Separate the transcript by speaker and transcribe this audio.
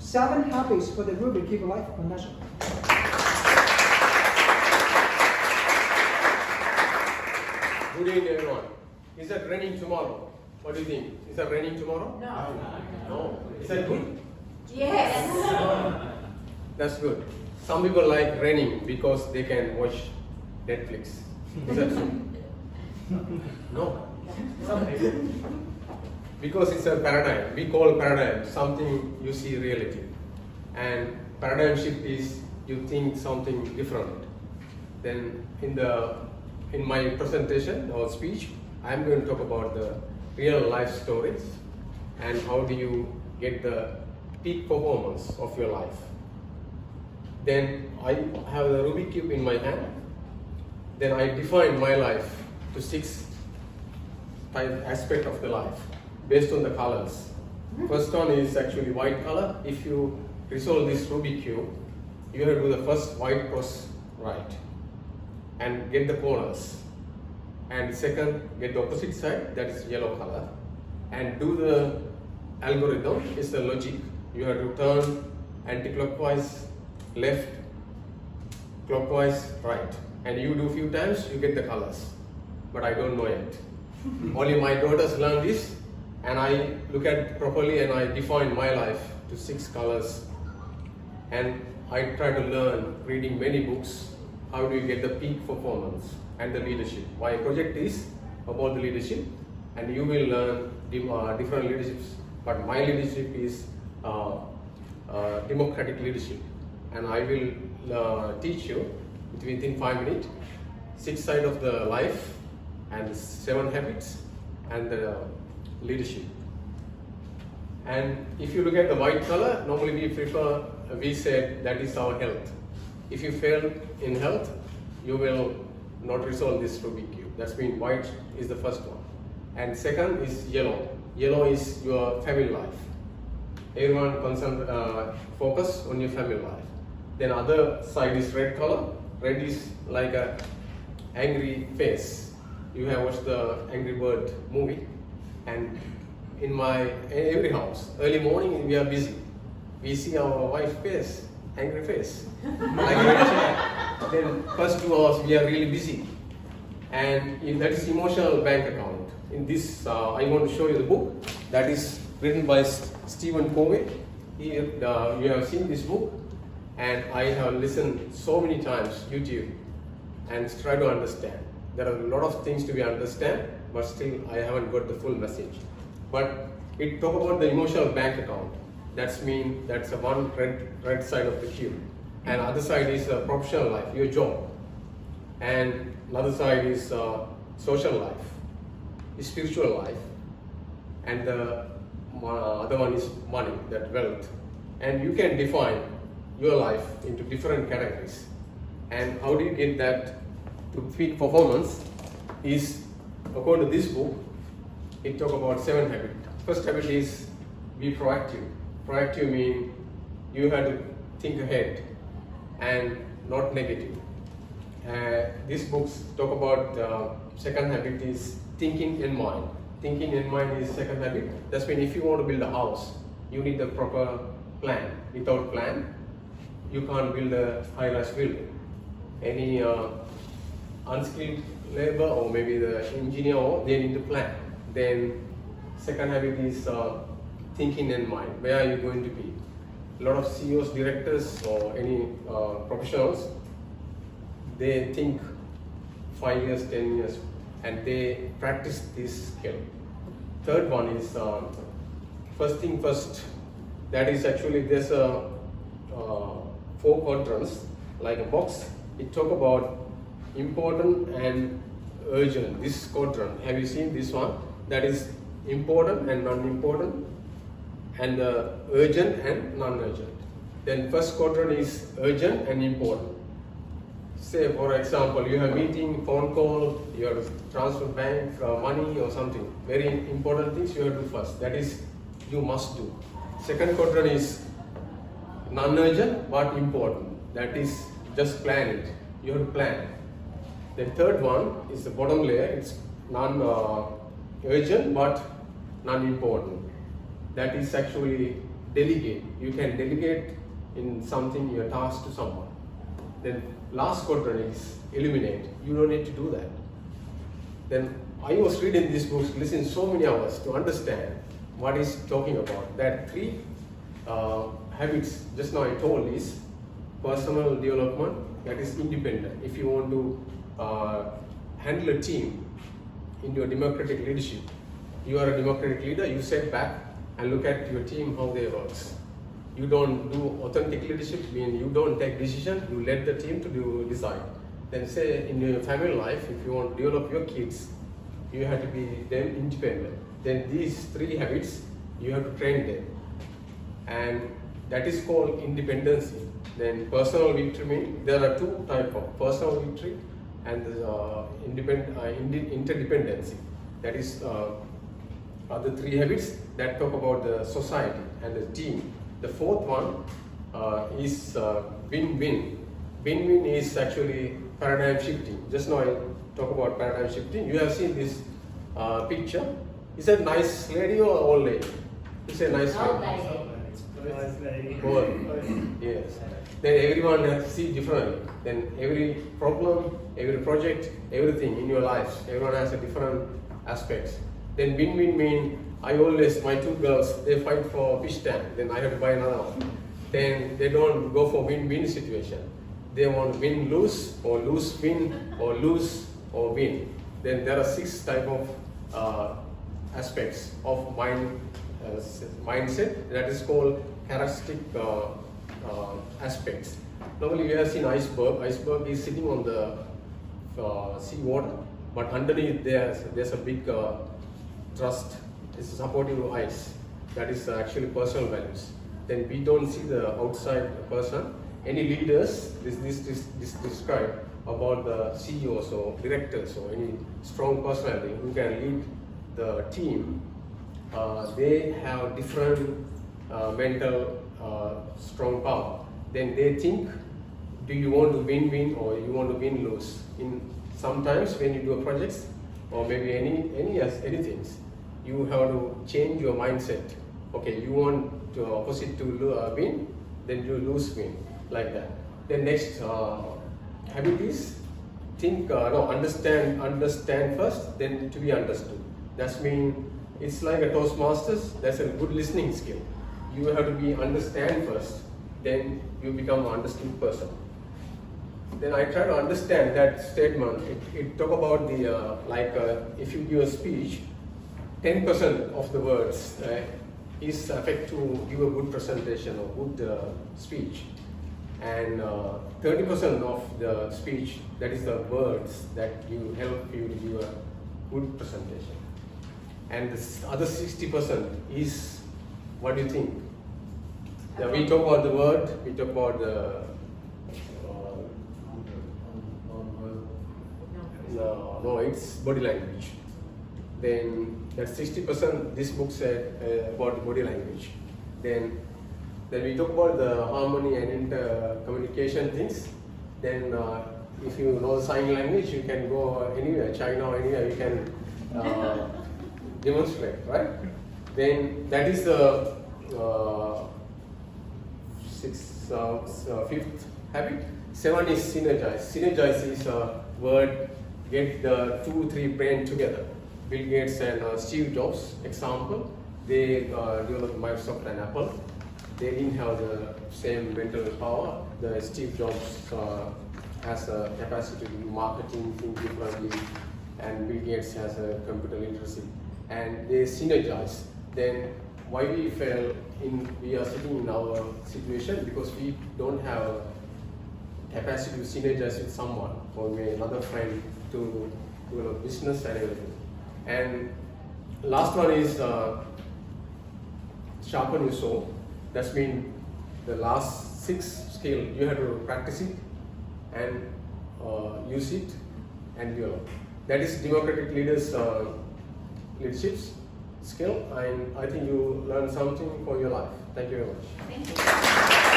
Speaker 1: 7 habits for the Rubik Cube Life Foundation.
Speaker 2: Good evening, everyone. Is it raining tomorrow? What do you think? Is it raining tomorrow? No. Is that good?
Speaker 3: Yes.
Speaker 2: That's good. Some people like raining because they can watch Netflix. Is that true? No. Because it's a paradigm. We call paradigm something you see reality. And paradigm shift is you think something different. Then in my presentation or speech, I'm going to talk about the real life stories and how do you get the peak performance of your life. Then I have the Rubik Cube in my hand. Then I define my life to 6 type aspect of the life based on the colors. First one is actually white color. If you resolve this Rubik Cube, you have to do the first white cross right and get the corners. And second, get the opposite side, that is yellow color. And do the algorithm, is the logic. You have to turn anti-clockwise, left, clockwise, right. And you do few times, you get the colors. But I don't know yet. Only my daughters learn this, and I look at it properly and I define my life to 6 colors. And I try to learn reading many books, how do you get the peak performance and the leadership. My project is about the leadership, and you will learn different leaderships, but my leadership is democratic leadership. And I will teach you within 5 minutes 6 sides of the life and 7 habits and the leadership. And if you look at the white color, normally we said that is our health. If you fail in health, you will not resolve this Rubik Cube. That's mean white is the first one. And second is yellow. Yellow is your family life. Everyone focus on your family life. Then other side is red color. Red is like a angry face. You have watched the Angry Bird movie, and in every house, early morning we are busy. We see our wife's face, angry face. Like a red chair. Then first 2 hours we are really busy, and that is emotional bank account. In this, I want to show you the book that is written by Stephen Covey. You have seen this book, and I have listened so many times YouTube and try to understand. There are a lot of things to be understand, but still I haven't got the full message. But it talk about the emotional bank account. That's a one red side of the cube, and other side is professional life, your job, and another side is social life, spiritual life, and the other one is money, that wealth. And you can define your life into different categories. And how do you get that to peak performance is, according to this book, it talk about 7 habits. First habit is be proactive. Proactive means you have to think ahead and not negative. These books talk about second habit is thinking in mind. Thinking in mind is second habit. That's when if you want to build a house, you need the proper plan. Without plan, you can't build a high-rise building. Any unskilled labor or maybe the engineer, they need to plan. Then second habit is thinking in mind. Where are you going to be? A lot of CEOs, directors, or any professionals, they think 5 years, 10 years, and they practice this skill. Third one is first thing first. That is actually there's a 4 quadrants like a box. It talk about important and urgent. This quadrant, have you seen this one? That is important and non-important, and urgent and non-urgent. Then first quadrant is urgent and important. Say for example, you have meeting, phone call, you have to transfer bank money or something. Very important things you have to do first. That is you must do. Second quadrant is non-urgent but important. That is just plan it. You have to plan. The third one is the bottom layer. It's non-urgent but non-important. That is actually delegate. You can delegate in something, your task to someone. Then last quadrant is eliminate. You don't need to do that. Then I was reading these books, listening so many hours to understand what he's talking about. That three habits just now I told is personal development, that is independent. If you want to handle a team in your democratic leadership, you are a democratic leader, you sit back and look at your team, how they work. You don't do authentic leadership, mean you don't take decision, you let the team to decide. Then say in your family life, if you want to develop your kids, you have to be them independent. Then these three habits, you have to train them. And that is called independency. Then personal victory means there are two types of personal victory and interdependency. That is the three habits that talk about the society and the team. The fourth one is win-win. Win-win is actually paradigm shifting. Just now I talk about paradigm shifting. You have seen this picture. Is that nice lady or old lady? It's a nice
Speaker 3: Old
Speaker 2: lady. Old. Yes. Then everyone see differently. Then every problem, every project, everything in your life, everyone has a different aspects. Then win-win mean I always, my two girls, they fight for fish tank, then I have to buy another one. Then they don't go for win-win situation. They want win-lose or lose-win or lose or win. Then there are 6 type of aspects of mindset that is called characteristic aspects. Normally we have seen iceberg. Iceberg is sitting on the sea water, but underneath there's a big trust. It's a supportive ice. That is actually personal values. Then we don't see the outside person. Any leaders, this describe about the CEOs or directors or any strong personality who can lead the team. They have different mental strong power. Then they think, do you want to win-win or you want to win-lose? In sometimes when you do a project or maybe anything, you have to change your mindset. Okay, you want to opposite to win, then you lose-win, like that. Then next habit is think, understand first, then to be understood. That means it's like a Toastmasters. That's a good listening skill. You have to be understand first, then you become an understood person. Then I try to understand that statement. It talk about the if you give a speech, 10% of the words is affect to give a good presentation or good speech, and 30% of the speech, that is the words that you help you to give a good presentation, and the other 60% is what do you think? Yeah, we talk about the word, we talk about the no, it's body language. Then that 60%, this book said about body language. Then we talk about the harmony and intercommunication things. Then if you know sign language, you can go anywhere, China or anywhere, you can demonstrate, right? Then that is the fifth habit. 7 is synergize. Synergize is a word, get the 2-3 brain together. Bill Gates and Steve Jobs, example, they developed Microsoft and Apple. They didn't have the same mental power. The Steve Jobs has a capacity to do marketing, think differently, and Bill Gates has a computer literacy. And they synergize. Then why we fail we are sitting in our situation because we don't have capacity to synergize with someone or maybe another friend to do a business and everything. And last one is sharpen your soul. That's mean the last 6 skill you have to practice it and use it and develop. That is democratic leaders leadership skill, and I think you learn something for your life. Thank you very much.
Speaker 3: Thank you.